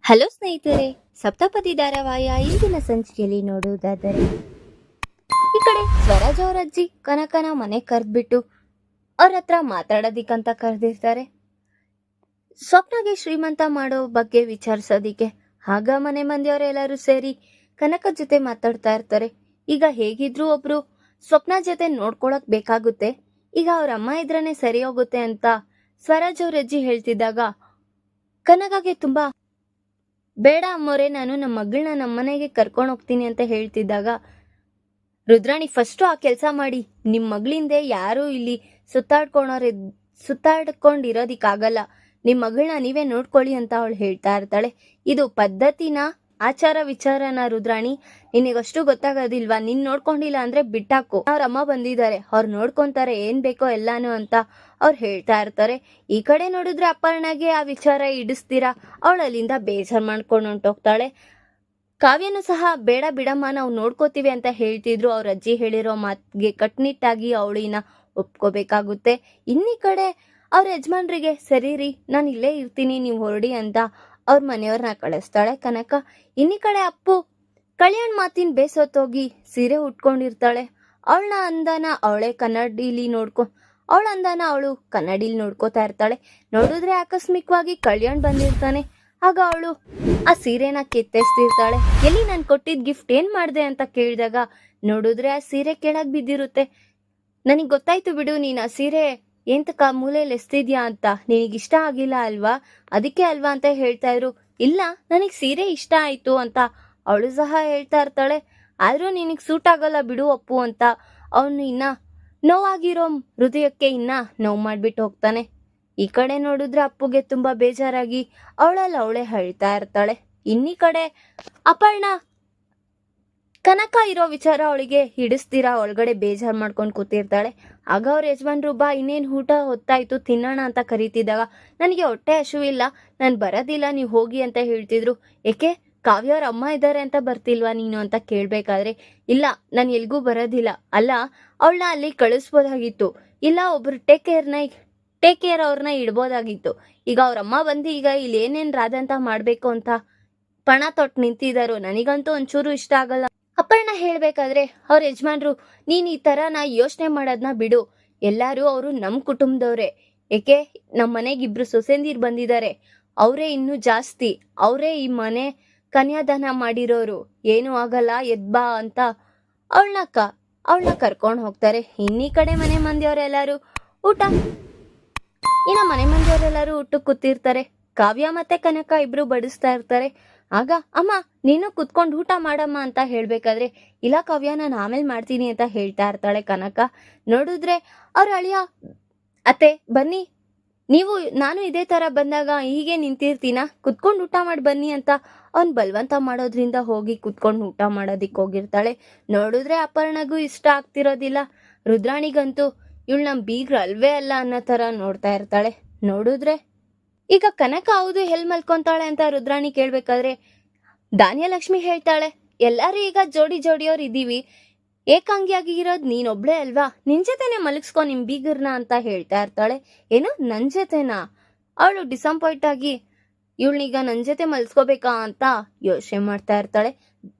Hello ಸ್ನೇಹಿತರೆ, ಸಪ್ತಪದಿ ಧಾರಾವಾಹಿಯ ಇಂದಿನ ಸಂಚಿಕೆಯಲ್ಲಿ ನೋಡುವುದಾದರೆ ಈ ಕಡೆ ಸ್ವರಾಜ್ ಅವ್ರ ಅಜ್ಜಿ ಕನಕನ ಮನೆ ಕರೆದ್ಬಿಟ್ಟು ಅವ್ರ ಹತ್ರ ಮಾತಾಡೋದಿಕ್ಕಂತ ಕರೆದಿರ್ತಾರೆ. ಸ್ವಪ್ನಗೆ ಶ್ರೀಮಂತ ಮಾಡೋ ಬಗ್ಗೆ ವಿಚಾರಿಸೋದಿಕ್ಕೆ. ಆಗ ಮನೆ ಮಂದಿಯವರೆಲ್ಲರೂ ಸೇರಿ ಕನಕ ಜೊತೆ ಮಾತಾಡ್ತಾ ಇರ್ತಾರೆ. ಈಗ ಹೇಗಿದ್ರು ಒಬ್ರು ಸ್ವಪ್ನ ಜೊತೆ ನೋಡ್ಕೊಳಕ್ ಬೇಕಾಗುತ್ತೆ, ಈಗ ಅವ್ರ ಅಮ್ಮ ಇದ್ರನೆ ಸರಿ ಹೋಗುತ್ತೆ ಅಂತ ಸ್ವರಾಜ್ ಅವ್ರ ಅಜ್ಜಿ ಹೇಳ್ತಿದ್ದಾಗ ಕನಕಗೆ ತುಂಬಾ ಬೇಡ ಅಮ್ಮೋರೆ, ನಾನು ನಮ್ಮ ಮಗಳನ್ನ ನಮ್ಮನೆಗೆ ಕರ್ಕೊಂಡು ಹೋಗ್ತೀನಿ ಅಂತ ಹೇಳ್ತಿದ್ದಾಗ ರುದ್ರಾಣಿ ಫಸ್ಟು ಆ ಕೆಲಸ ಮಾಡಿ, ನಿಮ್ಮ ಮಗಳಿಂದೆ ಯಾರೂ ಇಲ್ಲಿ ಸುತ್ತಾಡ್ಕೊಂಡಿರೋದಿಕ್ಕಾಗಲ್ಲ, ನಿಮ್ಮ ಮಗಳನ್ನ ನೀವೇ ನೋಡ್ಕೊಳ್ಳಿ ಅಂತ ಅವಳು ಹೇಳ್ತಾ ಇರ್ತಾಳೆ. ಇದು ಪದ್ಧತಿನ, ಆಚಾರ ವಿಚಾರನ ರುದ್ರಾಣಿ, ನಿನಗಷ್ಟು ಗೊತ್ತಾಗೋದಿಲ್ವಾ? ನೀನ್ ನೋಡ್ಕೊಂಡಿಲ್ಲ ಅಂದ್ರೆ ಬಿಟ್ಟಾಕು, ಅವ್ರ ಅಮ್ಮ ಬಂದಿದ್ದಾರೆ, ಅವ್ರು ನೋಡ್ಕೊಂತಾರೆ, ಏನ್ ಬೇಕೋ ಎಲ್ಲಾನು ಅಂತ ಅವ್ರು ಹೇಳ್ತಾ ಇರ್ತಾರೆ. ಈ ಕಡೆ ನೋಡಿದ್ರೆ ಅಪರ್ಣಗೆ ಆ ವಿಚಾರ ಇಡಿಸ್ತೀರಾ ಅವಳು ಅಲ್ಲಿಂದ ಬೇಜಾರ್ ಮಾಡ್ಕೊಂಡು ಹೊಂಟೋಗ್ತಾಳೆ. ಕಾವ್ಯನು ಸಹ ಬೇಡ ಬಿಡಮ್ಮ, ನಾವು ನೋಡ್ಕೋತೀವಿ ಅಂತ ಹೇಳ್ತಿದ್ರು. ಅವ್ರ ಅಜ್ಜಿ ಹೇಳಿರೋ ಮಾತಿಗೆ ಕಟ್ನಿಟ್ಟಾಗಿ ಅವಳಿನ ಒಪ್ಕೋಬೇಕಾಗುತ್ತೆ. ಇನ್ನೀ ಕಡೆ ಅವ್ರ ಯಜಮಾನ್ರಿಗೆ ಸರಿ ರೀ, ನಾನು ಇಲ್ಲೇ ಇರ್ತೀನಿ, ನೀವು ಹೊರಡಿ ಅಂತ ಅವ್ರ ಮನೆಯವ್ರನ್ನ ಕಳಿಸ್ತಾಳೆ ಕನಕ. ಇನ್ನಿ ಕಡೆ ಅಪ್ಪು ಕಲ್ಯಾಣ್ ಮಾತಿನ ಬೇಸೊತ್ತೋಗಿ ಸೀರೆ ಉಟ್ಕೊಂಡಿರ್ತಾಳೆ. ಅವಳನ್ನ ಅಂದಾನ ಅವಳೇ ಅವಳು ಕನ್ನಡಿಲಿ ನೋಡ್ಕೋತಾ ಇರ್ತಾಳೆ. ನೋಡಿದ್ರೆ ಆಕಸ್ಮಿಕವಾಗಿ ಕಲ್ಯಾಣ್ ಬಂದಿರ್ತಾನೆ. ಆಗ ಅವಳು ಆ ಸೀರೆನ ಕಿತ್ತೆಸ್ತಿರ್ತಾಳೆ. ಎಲ್ಲಿ ನಾನು ಕೊಟ್ಟಿದ್ ಗಿಫ್ಟ್ ಏನ್ ಮಾಡ್ದೆ ಅಂತ ಕೇಳಿದಾಗ ನೋಡಿದ್ರೆ ಆ ಸೀರೆ ಕೆಳಗ್ ಬಿದ್ದಿರುತ್ತೆ. ನನಗ್ ಗೊತ್ತಾಯ್ತು ಬಿಡು, ನೀನ್ ಆ ಸೀರೆ ಎಂತಕ ಮೂಲೆಯಲ್ಲಿ ಎಸ್ತಿದ್ಯಾ ಅಂತ, ನಿನಗಿಷ್ಟ ಆಗಿಲ್ಲ ಅಲ್ವಾ, ಅದಕ್ಕೆ ಅಲ್ವಾ ಅಂತ ಹೇಳ್ತಾ ಇದ್ರು. ಇಲ್ಲ, ನನಗ್ ಸೀರೆ ಇಷ್ಟ ಆಯ್ತು ಅಂತ ಅವಳು ಸಹ ಹೇಳ್ತಾ ಇರ್ತಾಳೆ. ಆದ್ರೂ ನಿನಗ್ ಸೂಟ್ ಆಗಲ್ಲ ಬಿಡು ಅಪ್ಪು ಅಂತ ಅವನು ಇನ್ನ ನೋವಾಗಿರೋ ಹೃದಯಕ್ಕೆ ಇನ್ನ ನೋವು ಮಾಡ್ಬಿಟ್ಟು ಹೋಗ್ತಾನೆ. ಈ ಕಡೆ ನೋಡಿದ್ರೆ ಅಪ್ಪುಗೆ ತುಂಬಾ ಬೇಜಾರಾಗಿ ಅವಳೇ ಹೇಳ್ತಾ ಇರ್ತಾಳೆ. ಇನ್ನೀ ಕಡೆ ಅಪರ್ಣ ಕನಕ ಇರೋ ವಿಚಾರ ಅವಳಿಗೆ ಹಿಡಿಸ್ತೀರಾ ಒಳಗಡೆ ಬೇಜಾರ್ ಮಾಡ್ಕೊಂಡು ಕೂತಿರ್ತಾಳೆ. ಆಗ ಅವ್ರ ಯಜಮಾನ್ರು ಬಾ, ಇನ್ನೇನು ಊಟ ಹೊತ್ತಾಯ್ತು, ತಿನ್ನೋಣ ಅಂತ ಕರೀತಿದ್ದಾಗ ನನಗೆ ಹೊಟ್ಟೆ ಹಸುವಿಲ್ಲ, ನಾನು ಬರೋದಿಲ್ಲ, ನೀವು ಹೋಗಿ ಅಂತ ಹೇಳ್ತಿದ್ರು. ಏಕೆ, ಕಾವ್ಯ ಅವ್ರ ಅಮ್ಮ ಇದ್ದಾರೆ ಅಂತ ಬರ್ತಿಲ್ವಾ ನೀನು ಅಂತ ಕೇಳಬೇಕಾದ್ರೆ ಇಲ್ಲ, ನಾನು ಎಲ್ಗೂ ಬರೋದಿಲ್ಲ. ಅಲ್ಲ, ಅವಳನ್ನ ಅಲ್ಲಿ ಕಳಿಸ್ಬೋದಾಗಿತ್ತು, ಇಲ್ಲ ಒಬ್ರು ಟೇಕ್ ಕೇರ್ ಅವ್ರನ್ನ ಇಡ್ಬೋದಾಗಿತ್ತು. ಈಗ ಅವ್ರಮ್ಮ ಬಂದು ಈಗ ಇಲ್ಲಿ ಏನೇನು ರಾದಂತ ಮಾಡಬೇಕು ಅಂತ ಪಣ ತೊಟ್ಟು ನಿಂತಿದ್ದಾರೋ, ನನಗಂತೂ ಒಂಚೂರು ಇಷ್ಟ ಆಗಲ್ಲ. ಅಪರ್ಣ ಹೇಳ್ಬೇಕಾದ್ರೆ ಅವ್ರ ಯಜಮಾನ್ರು ನೀನ್ ಈ ತರ ಯೋಚನೆ ಮಾಡೋದನ್ನ ಬಿಡು, ಎಲ್ಲಾರು ಅವರು ನಮ್ ಕುಟುಂಬದವ್ರೆ, ಏಕೆ ನಮ್ಮ ಮನೆಗೆ ಇಬ್ರು ಸೊಸೆಂದಿರ್ ಬಂದಿದ್ದಾರೆ, ಅವರೇ ಇನ್ನೂ ಜಾಸ್ತಿ, ಅವರೇ ಈ ಮನೆ ಕನ್ಯಾದಾನ ಮಾಡಿರೋರು, ಏನು ಆಗಲ್ಲ ಎದ್ಬಾ ಅಂತ ಅವಳನ್ನ ಕರ್ಕೊಂಡು ಹೋಗ್ತಾರೆ. ಇನ್ನೀ ಕಡೆ ಮನೆ ಮಂದಿಯವರೆಲ್ಲರೂ ಊಟಕ್ಕೆ ಕೂತಿರ್ತಾರೆ. ಕಾವ್ಯ ಮತ್ತೆ ಕನಕ ಇಬ್ರು ಬಡಿಸ್ತಾ ಇರ್ತಾರೆ. ಆಗ ಅಮ್ಮ ನೀನು ಕುತ್ಕೊಂಡು ಊಟ ಮಾಡಮ್ಮ ಅಂತ ಹೇಳ್ಬೇಕಾದ್ರೆ ಇಲ್ಲ ಕಾವ್ಯ, ನಾನು ಆಮೇಲೆ ಮಾಡ್ತೀನಿ ಅಂತ ಹೇಳ್ತಾ ಇರ್ತಾಳೆ ಕನಕ. ನೋಡಿದ್ರೆ ಅವ್ರ ಅಳಿಯ ಅತ್ತೆ ಬನ್ನಿ, ನಾನು ಇದೇ ತರ ಬಂದಾಗ ಹೀಗೆ ನಿಂತಿರ್ತೀನ, ಕುತ್ಕೊಂಡು ಊಟ ಮಾಡಿ ಬನ್ನಿ ಅಂತ ಅವ್ನ್ ಬಲವಂತ ಮಾಡೋದ್ರಿಂದ ಹೋಗಿ ಕುತ್ಕೊಂಡು ಊಟ ಮಾಡೋದಿಕ್ ಹೋಗಿರ್ತಾಳೆ. ನೋಡಿದ್ರೆ ಅಪರ್ಣಗೂ ಇಷ್ಟ ಆಗ್ತಿರೋದಿಲ್ಲ. ರುದ್ರಾಣಿಗಂತೂ ಇವಳು ನಮ್ ಬೀಗ್ರು ಅಲ್ವೇ ಅಲ್ಲ ಅನ್ನೋ ತರ ನೋಡ್ತಾ ಇರ್ತಾಳೆ. ನೋಡಿದ್ರೆ ಈಗ ಕನಕ ಹೌದು ಎಲ್ ಮಲ್ಕೊಂತಾಳೆ ಅಂತ ರುದ್ರಾಣಿ ಕೇಳ್ಬೇಕಾದ್ರೆ ಧಾನ್ಯಲಕ್ಷ್ಮಿ ಹೇಳ್ತಾಳೆ, ಎಲ್ಲಾರು ಈಗ ಜೋಡಿಯವ್ರು ಇದೀವಿ, ಏಕಾಂಗಿಯಾಗಿ ಇರೋದ್ ನೀನೊಬ್ಳೆ ಅಲ್ವಾ, ನಿನ್ ಜೊತೆನೆ ಮಲಗಿಸ್ಕೊ ನಿಮ್ ಬೀಗರ್ನ ಅಂತ ಹೇಳ್ತಾ ಇರ್ತಾಳೆ. ಏನು ನನ್ ಜೊತೆನಾ? ಅವಳು ಡಿಸಪಾಯಿಂಟ್ ಆಗಿ ಇವಳನೀಗ ನನ್ ಜೊತೆ ಮಲ್ಸ್ಕೋಬೇಕಾ ಅಂತ ಯೋಚನೆ ಮಾಡ್ತಾ ಇರ್ತಾಳೆ.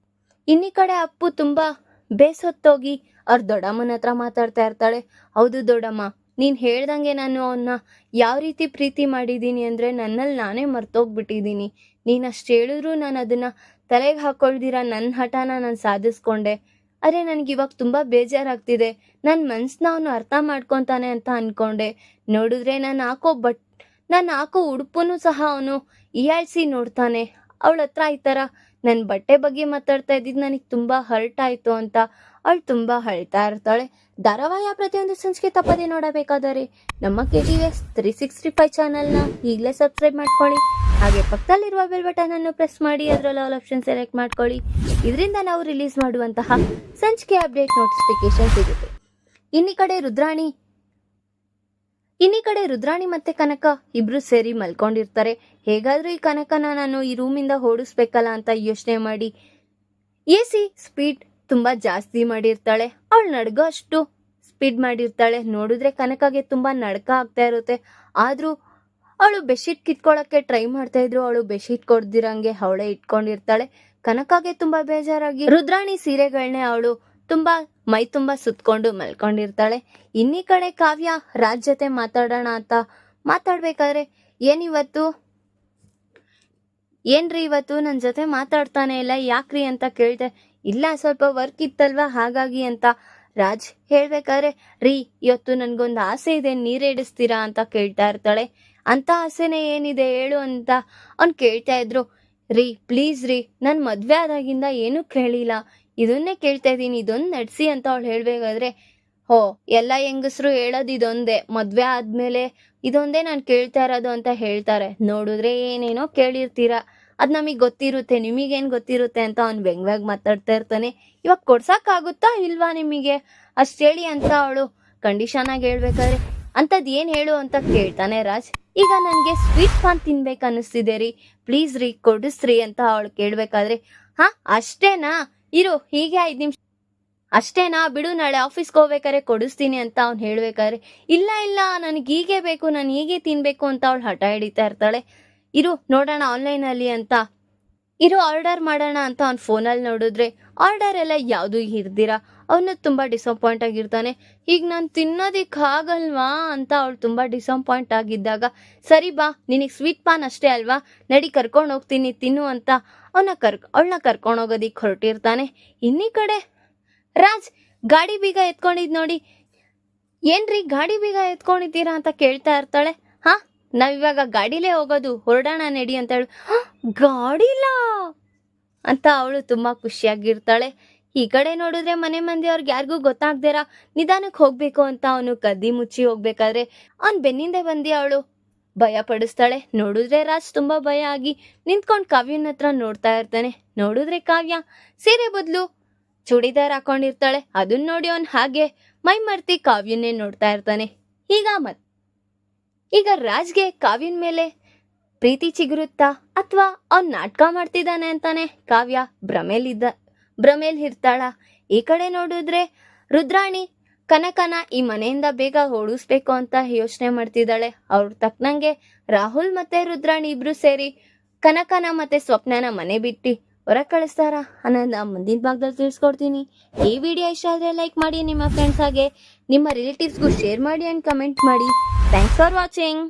ಇನ್ನಿ ಕಡೆ ಅಪ್ಪು ತುಂಬಾ ಬೇಸೊತ್ತೋಗಿ ಅವ್ರ ದೊಡ್ಡಮ್ಮನ ಹತ್ರ ಮಾತಾಡ್ತಾ ಇರ್ತಾಳೆ. ಹೌದು ದೊಡ್ಡಮ್ಮ, ನೀನ್ ಹೇಳ್ದಂಗೆ ನಾನು ಅವನ್ನ ಯಾವ ರೀತಿ ಪ್ರೀತಿ ಮಾಡಿದ್ದೀನಿ ಅಂದ್ರೆ ನನ್ನಲ್ಲಿ ನಾನೇ ಮರ್ತೋಗ್ಬಿಟ್ಟಿದ್ದೀನಿ. ನೀನ್ ಅಷ್ಟು ಹೇಳಿದ್ರು ನಾನು ಅದನ್ನ ತಲೆಗೆ ಹಾಕೊಳ್ದಿರ ನನ್ನ ಹಠನ ನಾನು ಸಾಧಿಸ್ಕೊಂಡೆ. ಅರೆ ನನಗಿವಾಗ ತುಂಬಾ ಬೇಜಾರಾಗ್ತಿದೆ, ನನ್ನ ಮನ್ಸನ್ನ ಅವನು ಅರ್ಥ ಮಾಡ್ಕೊತಾನೆ ಅಂತ ಅನ್ಕೊಂಡೆ. ನೋಡಿದ್ರೆ ನಾನು ಹಾಕೋ ಉಡುಪನ್ನು ಸಹ ಅವನು ಇಯಾಳ್ಸಿ ನೋಡ್ತಾನೆ. ಅವಳ ಹತ್ರ ಈ ತರ ನನ್ನ ಬಟ್ಟೆ ಬಗ್ಗೆ ಮಾತಾಡ್ತಾ ಇದ್ದಿದ್ದು ನನಗೆ ತುಂಬಾ ಹರ್ಟ್ ಆಯ್ತು ಅಂತ ಅವಳು ತುಂಬಾ ಅಳ್ತಾ ಇರ್ತಾಳೆ. ಧಾರಾವಾಹಿಯ ಪ್ರತಿಯೊಂದು ಸಂಚಿಕೆ ತಪ್ಪದೆ ನೋಡಬೇಕಾದರೆ ನಮ್ಮ KTVS 365 ಚಾನಲ್ನ ಈಗಲೇ ಸಬ್ಸ್ಕ್ರೈಬ್ ಮಾಡ್ಕೊಳ್ಳಿ. ಹಾಗೆ ಪಕ್ಕದಲ್ಲಿರುವ ಬೆಲ್ ಬಟನ್ ಅನ್ನು ಪ್ರೆಸ್ ಮಾಡಿ ಅದರಲ್ಲಿ ಆಲ್ ಆಪ್ಷನ್ ಸೆಲೆಕ್ಟ್ ಮಾಡ್ಕೊಳ್ಳಿ. ಇದರಿಂದ ನಾವು ರಿಲೀಸ್ ಮಾಡುವಂತಹ ಸಂಚಿಕೆ ಅಪ್ಡೇಟ್ ನೋಟಿಫಿಕೇಶನ್ ಸಿಗುತ್ತೆ. ಇನ್ನಿ ಕಡೆ ರುದ್ರಾಣಿ ಮತ್ತೆ ಕನಕ ಇಬ್ರು ಸೇರಿ ಮಲ್ಕೊಂಡಿರ್ತಾರೆ. ಹೇಗಾದ್ರೂ ಈ ಕನಕನ ನಾನು ಈ ರೂಮಿಂದ ಓಡಿಸ್ಬೇಕಲ್ಲ ಅಂತ ಯೋಚನೆ ಮಾಡಿ AC ಸ್ಪೀಡ್ ತುಂಬಾ ಜಾಸ್ತಿ ಮಾಡಿರ್ತಾಳೆ. ಅವಳು ನಡ್ಗೋ ಅಷ್ಟು ಸ್ಪೀಡ್ ಮಾಡಿರ್ತಾಳೆ. ನೋಡಿದ್ರೆ ಕನಕಗೆ ತುಂಬಾ ನಡ್ಕ ಆಗ್ತಾ ಇರುತ್ತೆ. ಆದ್ರೂ ಅವಳು ಬೆಡ್ಶೀಟ್ ಕಿತ್ಕೊಳ್ಳೋಕ್ಕೆ ಟ್ರೈ ಮಾಡ್ತಾ ಇದ್ರು. ಅವಳು ಬೆಡ್ಶೀಟ್ ಕೊಡ್ದಿರಂಗೆ ಅವಳೇ ಇಟ್ಕೊಂಡಿರ್ತಾಳೆ. ಕನಕಾಗೆ ತುಂಬಾ ಬೇಜಾರಾಗಿ ರುದ್ರಾಣಿ ಸೀರೆಗಳನ್ನೇ ಅವಳು ತುಂಬಾ ಮೈ ತುಂಬಾ ಸುತ್ಕೊಂಡು ಮಲ್ಕೊಂಡಿರ್ತಾಳೆ. ಇನ್ನೀ ಕಡೆ ಕಾವ್ಯ ರಾಜ್ ಜೊತೆ ಮಾತಾಡೋಣ ಅಂತ ಮಾತಾಡ್ಬೇಕಾದ್ರೆ ಏನ್ರಿ ಇವತ್ತು ನನ್ನ ಜೊತೆ ಮಾತಾಡ್ತಾನೆ ಇಲ್ಲ, ಯಾಕ್ರಿ ಅಂತ ಕೇಳ್ದೆ. ಇಲ್ಲ ಸ್ವಲ್ಪ ವರ್ಕ್ ಇತ್ತಲ್ವಾ ಹಾಗಾಗಿ ಅಂತ ರಾಜ್ ಹೇಳ್ಬೇಕಾದ್ರೆ, ರೀ ಇವತ್ತು ನನ್ಗೊಂದು ಆಸೆ ಇದೆ, ನೀರೇಡಿಸ್ತೀರಾ ಅಂತ ಕೇಳ್ತಾ ಇರ್ತಾಳೆ. ಅಂತ ಆಸೆನೇ ಏನಿದೆ ಹೇಳು ಅಂತ ಅವ್ನು ಕೇಳ್ತಾ ಇದ್ರು. ರೀ ಪ್ಲೀಸ್ ರೀ, ನಾನು ಮದ್ವೆ ಆದಾಗಿಂದ ಏನೂ ಕೇಳಿಲ್ಲ, ಇದನ್ನೇ ಕೇಳ್ತಾ ಇದ್ದೀನಿ, ಇದೊಂದು ನಡ್ಸಿ ಅಂತ ಅವಳು ಹೇಳ್ಬೇಕಾದ್ರೆ, ಹೋ ಎಲ್ಲ ಹೆಂಗಸರು ಹೇಳೋದು ಇದೊಂದೇ, ಮದ್ವೆ ಆದ್ಮೇಲೆ ಇದೊಂದೇ ನಾನು ಕೇಳ್ತಾ ಇರೋದು ಅಂತ ಹೇಳ್ತಾರೆ. ನೋಡಿದ್ರೆ ಏನೇನೋ ಕೇಳಿರ್ತೀರಾ, ಅದು ನಮಗೆ ಗೊತ್ತಿರುತ್ತೆ, ನಿಮಗೇನು ಗೊತ್ತಿರುತ್ತೆ ಅಂತ ಅವ್ನು ವ್ಯಂಗ್ಯವಾಗಿ ಮಾತಾಡ್ತಾ ಇರ್ತಾನೆ. ಇವಾಗ ಕೊಡ್ಸಕ್ಕಾಗುತ್ತಾ ಇಲ್ವಾ ನಿಮಗೆ ಅಷ್ಟೇಳಿ ಅಂತ ಅವಳು ಕಂಡೀಷನ್ ಆಗಿ ಹೇಳ್ಬೇಕಾದ್ರೆ, ಅಂಥದ್ದು ಏನು ಹೇಳು ಅಂತ ಕೇಳ್ತಾನೆ ರಾಜ್. ಈಗ ನನಗೆ ಸ್ವೀಟ್ ಪಾನ್ ತಿನ್ಬೇಕು ಅನ್ನಿಸ್ತಿದೆ ರೀ, ಪ್ಲೀಸ್ ರೀ ಕೊಡಿಸ್ರಿ ಅಂತ ಅವಳು ಕೇಳಬೇಕಾದ್ರೆ, ಹಾ ಅಷ್ಟೇನಾ, ಇರು ಹೀಗೆ 5 ನಿಮಿಷ ಅಷ್ಟೇನಾ, ಬಿಡು ನಾಳೆ ಆಫೀಸ್ಗೆ ಹೋಗ್ಬೇಕಾದ್ರೆ ಕೊಡಿಸ್ತೀನಿ ಅಂತ ಅವ್ನು ಹೇಳ್ಬೇಕಾದ್ರೆ, ಇಲ್ಲ ಇಲ್ಲ ನನಗೆ ಹೀಗೆ ಬೇಕು, ನಾನು ಹೀಗೆ ತಿನ್ಬೇಕು ಅಂತ ಅವಳು ಹಠ ಹಿಡಿತಾ ಇರ್ತಾಳೆ. ಇರು ನೋಡೋಣ ಆನ್ಲೈನಲ್ಲಿ ಅಂತ, ಇರು ಆರ್ಡರ್ ಮಾಡೋಣ ಅಂತ ಅವ್ನು ಫೋನಲ್ಲಿ ನೋಡಿದ್ರೆ ಆರ್ಡರ್ ಎಲ್ಲ ಯಾವುದೂ ಇರ್ದಿರ ಅವನು ತುಂಬ ಡಿಸಪಾಯಿಂಟ್ ಆಗಿರ್ತಾನೆ. ಈಗ ನಾನು ತಿನ್ನೋದಕ್ಕಾಗಲ್ವಾ ಅಂತ ಅವಳು ತುಂಬ ಡಿಸಪಾಯಿಂಟ್ ಆಗಿದ್ದಾಗ, ಸರಿ ಬಾ ನಿನಗೆ ಸ್ವೀಟ್ ಪಾನ್ ಅಷ್ಟೇ ಅಲ್ವಾ, ನಡಿ ಕರ್ಕೊಂಡು ಹೋಗ್ತೀನಿ ತಿನ್ನು ಅಂತ ಅವಳನ್ನ ಕರ್ಕೊಂಡು ಹೋಗೋದಿಕ್ಕೆ ಹೊರಟಿರ್ತಾನೆ. ಇನ್ನೀ ಕಡೆ ರಾಜ್ ಗಾಡಿ ಬೀಗ ಎತ್ಕೊಂಡಿದ್ ನೋಡಿ, ಏನ್ರಿ ಗಾಡಿ ಬೀಗ ಎತ್ಕೊಂಡಿದ್ದೀರಾ ಅಂತ ಕೇಳ್ತಾ ಇರ್ತಾಳೆ. ಹಾ ನಾವಿವಾಗ ಗಾಡಿಲೇ ಹೋಗೋದು, ಹೊರಡೋಣ ನಡಿ ಅಂತ ಹೇಳು. ಗಾಡಿಲಾ ಅಂತ ಅವಳು ತುಂಬ ಖುಷಿಯಾಗಿರ್ತಾಳೆ. ಈ ಕಡೆ ನೋಡಿದ್ರೆ ಮನೆ ಮಂದಿ ಅವ್ರಿಗೆ ಯಾರಿಗೂ ಗೊತ್ತಾಗ್ದಿರ ನಿಧಾನಕ್ಕೆ ಹೋಗ್ಬೇಕು ಅಂತ ಅವನು ಕದ್ದಿ ಮುಚ್ಚಿ ಹೋಗ್ಬೇಕಾದ್ರೆ ಅವ್ನು ಬೆನ್ನಿಂದೆ ಬಂದು ಅವಳು ಭಯ ಪಡಿಸ್ತಾಳೆ. ನೋಡಿದ್ರೆ ರಾಜ್ ತುಂಬ ಭಯ ಆಗಿ ನಿಂತ್ಕೊಂಡು ಕಾವ್ಯನ ಹತ್ರ ನೋಡ್ತಾ ಇರ್ತಾನೆ. ನೋಡಿದ್ರೆ ಕಾವ್ಯ ಸೀರೆ ಬದಲು ಚೂಡಿದಾರ್ ಹಾಕೊಂಡಿರ್ತಾಳೆ. ಅದನ್ನ ನೋಡಿ ಅವನು ಹಾಗೆ ಮೈ ಮರ್ತಿ ಕಾವ್ಯನ್ನೇ ನೋಡ್ತಾ ಇರ್ತಾನೆ. ಈಗ ರಾಜ್ಗೆ ಕಾವ್ಯನ ಮೇಲೆ ಪ್ರೀತಿ ಚಿಗುರುತ್ತಾ ಅಥವಾ ಅವ್ನು ನಾಟಕ ಮಾಡ್ತಿದ್ದಾನೆ ಅಂತಾನೆ ಕಾವ್ಯ ಭ್ರಮೇಲ್ ಇರ್ತಾಳ. ಈ ಕಡೆ ನೋಡಿದ್ರೆ ರುದ್ರಾಣಿ ಕನಕನ ಈ ಮನೆಯಿಂದ ಬೇಗ ಓಡಿಸ್ಬೇಕು ಅಂತ ಯೋಚನೆ ಮಾಡ್ತಿದ್ದಾಳೆ. ಅವ್ರ ತಕ್ಕನಂಗೆ ರಾಹುಲ್ ಮತ್ತೆ ರುದ್ರಾಣಿ ಇಬ್ರು ಸೇರಿ ಕನಕನ ಮತ್ತೆ ಸ್ವಪ್ನನ ಮನೆ ಬಿಟ್ಟು ಹೊರ ಕಳಿಸ್ತಾರ ಅನ್ನೋದನ್ನ ಮುಂದಿನ ಭಾಗದಲ್ಲಿ ತಿಳಿಸ್ಕೊಡ್ತೀನಿ. ಈ ವಿಡಿಯೋ ಇಷ್ಟ ಆದರೆ ಲೈಕ್ ಮಾಡಿ, ನಿಮ್ಮ ಫ್ರೆಂಡ್ಸ್ ಹಾಗೆ ನಿಮ್ಮ ರಿಲೇಟಿವ್ಸ್ಗೂ ಶೇರ್ ಮಾಡಿ ಆ್ಯಂಡ್ ಕಮೆಂಟ್ ಮಾಡಿ. Thanks for watching.